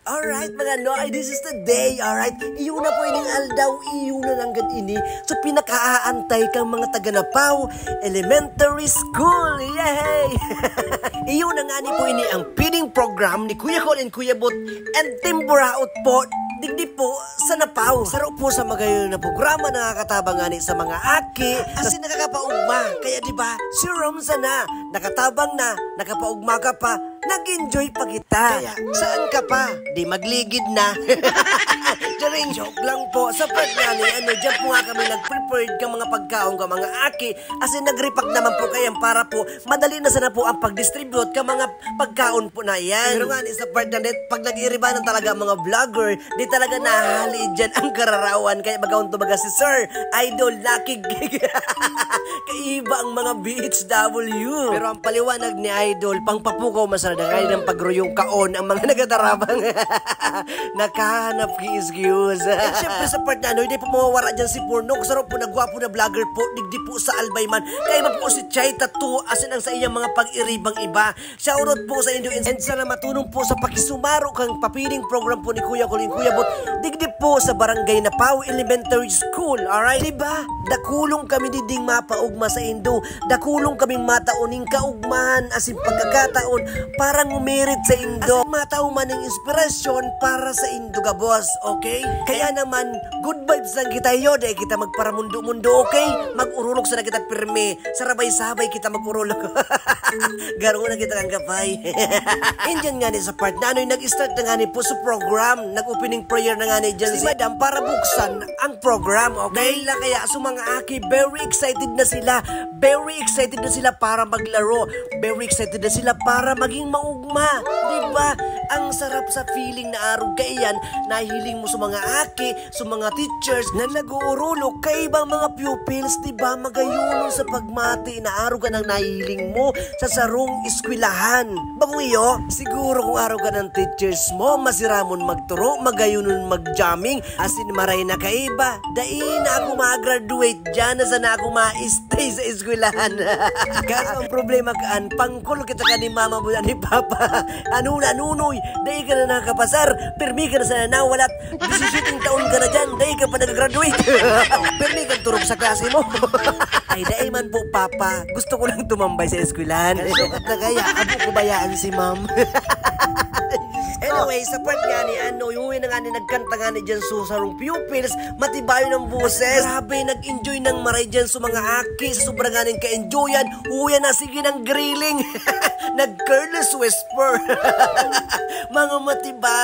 Alright mga no, this is the day, alright? Iyo na po ining aldaw, iyo na lang ini. So pinakaaantay kang mga taga-Napaw Elementary School, yay! Iyo na nga ni po ini ang feeding program ni Kuya Col and Kuya Bot and Team Buraot po. Digdi po sa Napaw. Saro po sa magayon na programa nakakatabang nga sa mga aki kasi nakakapaugma. Kaya diba, si Romsa na, nakatabang na, nakapaugma ka pa, nag-enjoy pa kita. Kaya, saan ka pa? Di magligid na. Jaring joke lang po. Sa part nga ni, dyan po nga kami nag-prepared ka mga pagkaon ka mga aki. As in, nag-repack naman po kayo para po, madali na sana po ang pag-distribute ka mga pagkaon po na yan. Pero nga sa part na net, pag nag-iribanan talaga mga vlogger, di talaga nahali dyan ang kararawan. Kaya magaon to baga si Sir Idol Lucky Gig. Kaiba ang mga BHW. Pero ang paliwanag ni Idol, pang papukaw masarap na kayo ng pagruyong kaon ang mga nagatarabang nakahanap ki-excuse. And syempre sa part na hindi po mawawara dyan si Porno. Sarap po nagwapo na vlogger po, digdi po sa Albayman. Kaya po si Chay Tattoo asin ang sa iyang mga pag-iribang iba. Shoutout po sa inyo and sana matulong po sa pakisumaro kang papiling program po ni Kuya Col and Kuya Bot. Digdi po sa Barangay Napaw Elementary School, alright? Diba? Dakulong kami diding mapaugma sa Indo. Dakulong kaming matauning kaugmahan asin pagkakataon parang umirit sa Indo. Asin matauman ng inspirasyon para sa Indo ka boss, okay? Kaya naman, good vibes lang kita yo, dahil kita magparamundo-mundo, okay? Mag-urulog sa na kita pirme, sarabay-sabay kita mag-urulog. Garo na kita kang kapay. Indian nga ni sa part na nag-start na nga ni po sa program, nag-opening prayer na nga ni dyan si Madam para buksan ang program, okay? Dahil na kaya sa mga aki, very excited na sila. Very excited na sila para maglaro. Very excited na sila para maging maugma. Diba? Ang sarap sa feeling na araw kayan, nahiling mo sa mga aki, sa mga teachers na nag-uurulog kay ibang mga pupils, diba? Magayuno sa pagmati na araw ka nang nahiling mo sa sarong eskwelahan. Bagong iyo, siguro kung araw ka ng teachers mo, masiramon magturo, magayunon mag-jamming, asin maray na kaiba. Dahil na ako ma-graduate dyan, na sana ako ma-stay sa eskwelahan. Kaso ang problema kaan, pangkul kita ka ni mama mo ni papa. Ano na, nunoy, dahil ka na nakapasar, permi ka na sana nawalat, 17 taon ka na dyan, dahil ka pa nag-graduate. Permi ka turog sa klase mo. Ay, dahil man po papa, gusto ko lang tumambay sa eskwelahan. Sukat na kaya, abo ko bayaan si ma'am. Anyway, sa part nga ni yung na nga ni nagkanta nga ni dyan sa sarong pupils, matibayo ng boses. Grabe, nag-enjoy ng maray dyan sa mga aki, sa sobrang nga ning ka-enjoyan, huya na sige ng grilling. Nag-careless whisper. Mga matibayo.